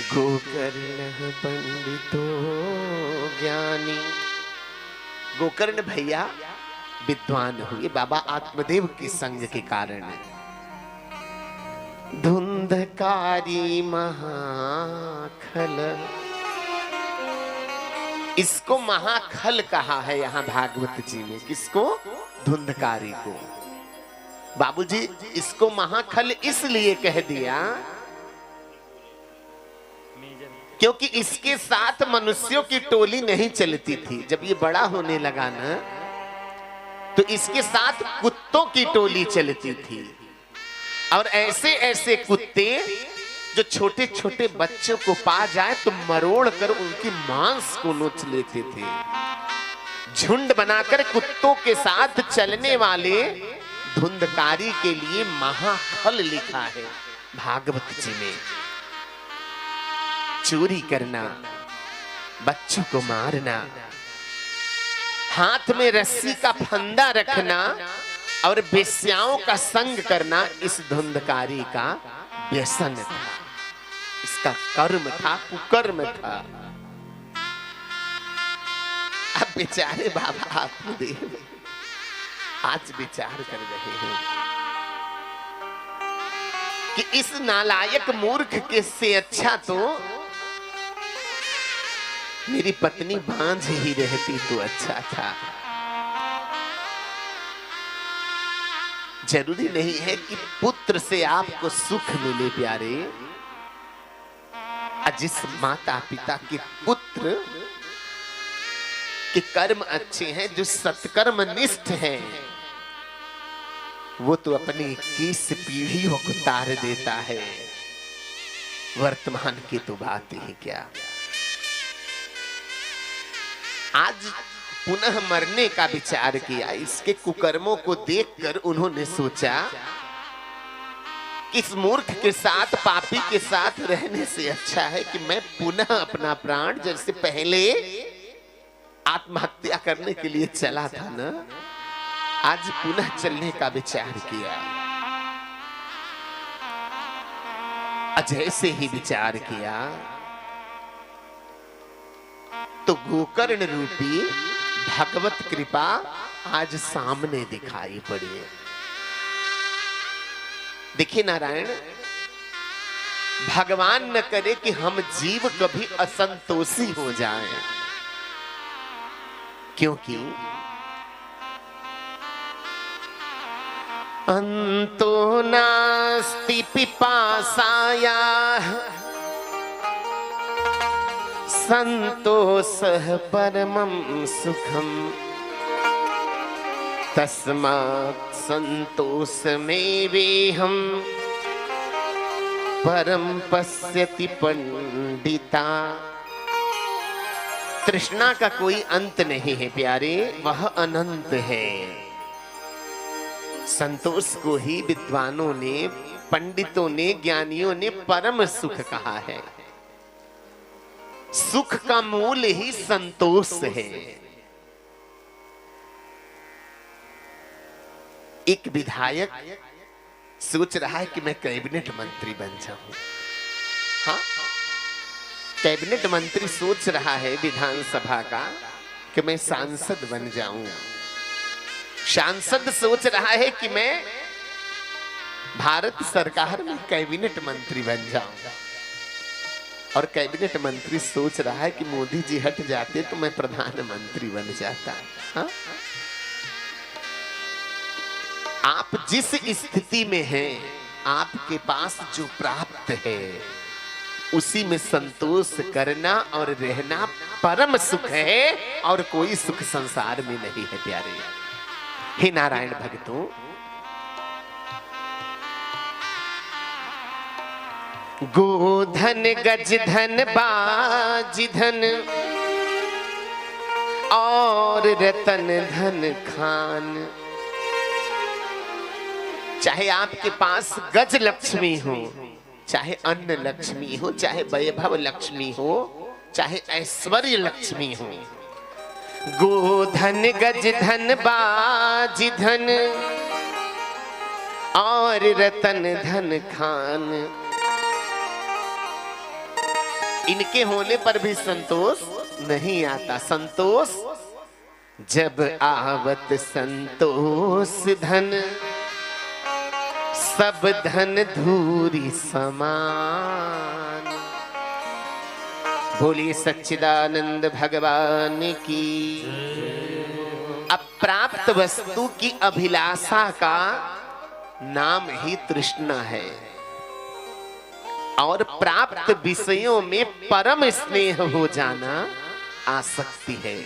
गोकर्ण पंडितो ज्ञानी। गोकर्ण भैया विद्वान हुए बाबा आत्मदेव के संग के कारण। धुंधकारी महाखल, इसको महाखल कहा है यहाँ भागवत जी में। किसको? धुंधकारी को। बाबूजी इसको महाखल इसलिए कह दिया क्योंकि इसके साथ मनुष्यों की टोली नहीं चलती थी। जब ये बड़ा होने लगा ना तो इसके साथ कुत्तों की टोली चलती थी, और ऐसे ऐसे कुत्ते जो छोटे छोटे बच्चों को पा जाए तो मरोड़ कर उनकी मांस को नोच लेते थे। झुंड बनाकर कुत्तों के साथ चलने वाले धुंधकारी के लिए महाखल लिखा है भागवत जी में। चोरी करना, बच्चों को मारना, हाथ में रस्सी का फंदा रखना और बेश्याओं का संग करना इस धुंधकारी का व्यसन था। इसका कर्म था, कुकर्म था। अब बेचारे बाबा आत्मदेव आज विचार कर रहे हैं कि इस नालायक मूर्ख के से अच्छा तो मेरी पत्नी बांझ ही रहती तो अच्छा था। जरूरी नहीं है कि पुत्र से आपको सुख मिले प्यारे। जिस माता पिता के पुत्र के कर्म अच्छे हैं, जो सत्कर्म निष्ठ हैं, वो तो अपनी 21 पीढ़ियों को तार देता है। वर्तमान की तो बात ही क्या। आज पुनः मरने का विचार किया। इसके कुकर्मों को देखकर उन्होंने सोचा कि इस मूर्ख के साथ, पापी के साथ रहने से अच्छा है कि मैं पुनः अपना प्राण, जैसे पहले आत्महत्या करने के लिए चला था ना, आज पुनः चलने का विचार किया। जैसे ही विचार किया तो गोकर्ण रूपी भगवत कृपा आज सामने दिखाई पड़ी। देखिए नारायण, भगवान न करे कि हम जीव कभी असंतोषी हो जाएं, क्योंकि अंतो नास्ति पिपासायाः संतोषः परमं सुखम् तस्मात् संतोषमेवेहं परं पश्यति पंडिता। तृष्णा का कोई अंत नहीं है प्यारे, वह अनंत है। संतोष को ही विद्वानों ने, पंडितों ने, ज्ञानियों ने परम सुख कहा है। सुख का मूल ही संतोष है। एक विधायक सोच रहा है कि मैं कैबिनेट मंत्री बन जाऊं। हाँ, कैबिनेट मंत्री सोच रहा है विधानसभा का कि मैं सांसद बन जाऊं। सांसद सोच रहा है कि मैं भारत सरकार में कैबिनेट मंत्री बन जाऊंगा, और कैबिनेट मंत्री सोच रहा है कि मोदी जी हट जाते तो मैं प्रधानमंत्री बन जाता। हाँ? आप जिस स्थिति में हैं, आपके पास जो प्राप्त है उसी में संतोष करना और रहना परम सुख है, और कोई सुख संसार में नहीं है प्यारे। हे नारायण भक्तों, गोधन गज धन बाज धन और रतन धन खान। चाहे आपके पास गज लक्ष्मी हो, चाहे अन्न लक्ष्मी हो, चाहे वैभव लक्ष्मी हो, चाहे ऐश्वर्य लक्ष्मी हो, गोधन गज धन बाज धन और रतन धन खान, इनके होने पर भी संतोष नहीं आता। संतोष जब आवत संतोष धन, सब धन धूरी समान। बोलिए सच्चिदानंद भगवान की। अप्राप्त वस्तु की अभिलाषा का नाम ही तृष्णा है, और प्राप्त विषयों में परम स्नेह हो जाना आसक्ति है।